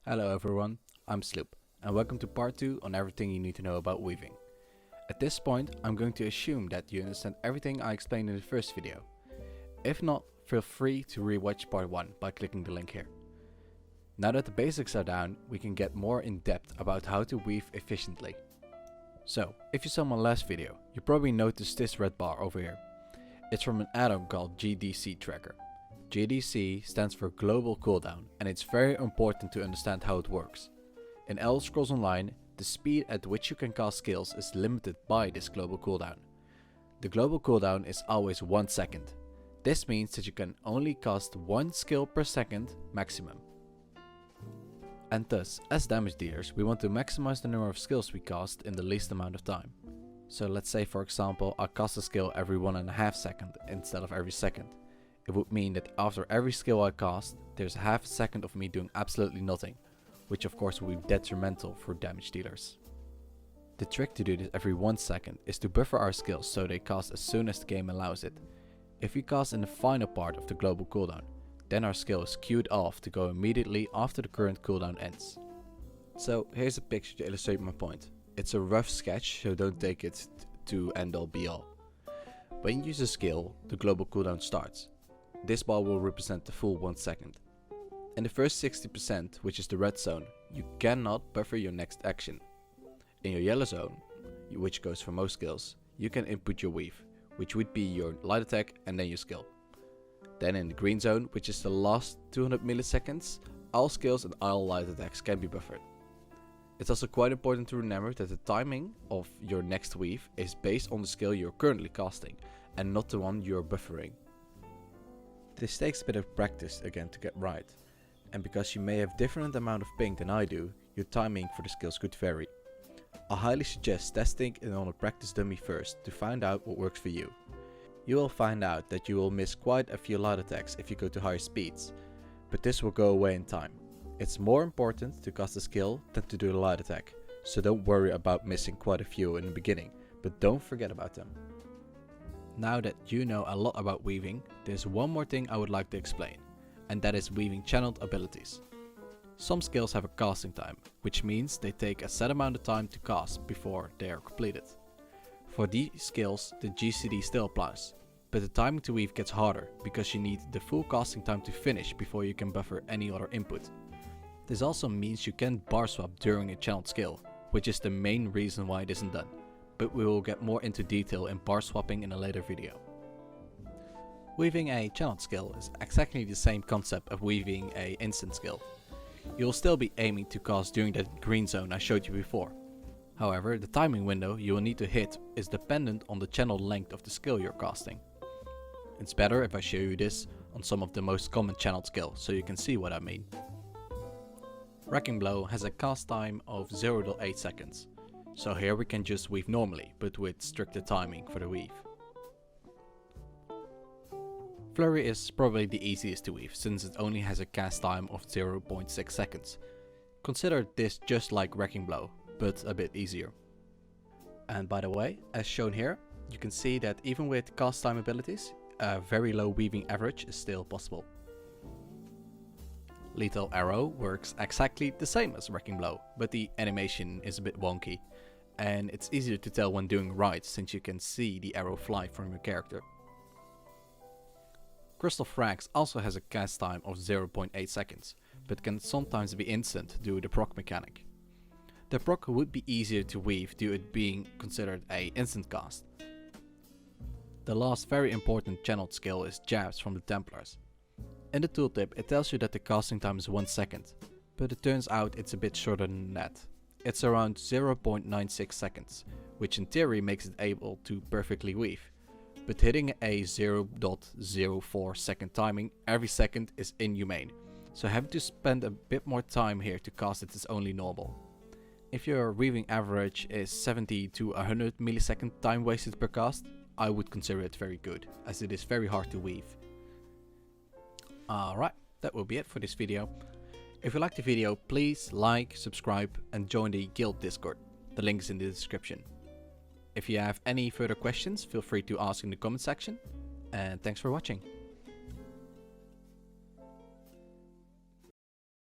Hello everyone, I'm Sloop, and welcome to part 2 on everything you need to know about weaving. At this point, I'm going to assume that you understand everything I explained in the first video. If not, feel free to rewatch part 1 by clicking the link here. Now that the basics are down, we can get more in depth about how to weave efficiently. So, if you saw my last video, you probably noticed this red bar over here. It's from an add-on called GDC Tracker. GDC stands for Global Cooldown, and it's very important to understand how it works. In Elder Scrolls Online, the speed at which you can cast skills is limited by this global cooldown. The global cooldown is always 1 second. This means that you can only cast 1 skill per second maximum. And thus, as damage dealers, we want to maximize the number of skills we cast in the least amount of time. So let's say, for example, I cast a skill every 1.5 seconds instead of every second. It would mean that after every skill I cast, there's half a second of me doing absolutely nothing, which of course will be detrimental for damage dealers. The trick to do this every 1 second is to buffer our skills so they cast as soon as the game allows it. If we cast in the final part of the global cooldown, then our skill is queued off to go immediately after the current cooldown ends. So here's a picture to illustrate my point. It's a rough sketch, so don't take it to end all be all. When you use a skill, the global cooldown starts. This bar will represent the full 1 second. In the first 60%, which is the red zone, you cannot buffer your next action. In your yellow zone, which goes for most skills, you can input your weave, which would be your light attack and then your skill. Then in the green zone, which is the last 200 milliseconds, all skills and all light attacks can be buffered. It's also quite important to remember that the timing of your next weave is based on the skill you're currently casting, and not the one you're buffering. This takes a bit of practice again to get right, and because you may have different amount of ping than I do, your timing for the skills could vary. I highly suggest testing it on a practice dummy first to find out what works for you. You will find out that you will miss quite a few light attacks if you go to higher speeds, but this will go away in time. It's more important to cast a skill than to do the light attack, so don't worry about missing quite a few in the beginning, but don't forget about them. Now that you know a lot about weaving, there's one more thing I would like to explain, and that is weaving channeled abilities. Some skills have a casting time, which means they take a set amount of time to cast before they are completed. For these skills, the GCD still applies, but the timing to weave gets harder because you need the full casting time to finish before you can buffer any other input. This also means you can bar swap during a channeled skill, which is the main reason why it isn't done. But we will get more into detail in bar swapping in a later video. Weaving a channeled skill is exactly the same concept of weaving a instant skill. You'll still be aiming to cast during that green zone I showed you before. However, the timing window you will need to hit is dependent on the channel length of the skill you're casting. It's better if I show you this on some of the most common channeled skills so you can see what I mean. Wrecking Blow has a cast time of 0.8 seconds. So here we can just weave normally, but with stricter timing for the weave. Flurry is probably the easiest to weave, since it only has a cast time of 0.6 seconds. Consider this just like Wrecking Blow, but a bit easier. And by the way, as shown here, you can see that even with cast time abilities, a very low weaving average is still possible. Lethal Arrow works exactly the same as Wrecking Blow, but the animation is a bit wonky, and it's easier to tell when doing right since you can see the arrow fly from your character. Crystal Frags also has a cast time of 0.8 seconds, but can sometimes be instant due to the proc mechanic. The proc would be easier to weave due to it being considered a instant cast. The last very important channeled skill is Jabs from the Templars. In the tooltip it tells you that the casting time is 1 second, but it turns out it's a bit shorter than that. It's around 0.96 seconds, which in theory makes it able to perfectly weave. But hitting a 0.04 second timing every second is inhumane, so having to spend a bit more time here to cast it is only normal. If your weaving average is 70 to 100 millisecond time wasted per cast, I would consider it very good, as it is very hard to weave. Alright, that will be it for this video. If you liked the video, please like, subscribe and join the guild Discord. The link is in the description. If you have any further questions, feel free to ask in the comment section. And thanks for watching.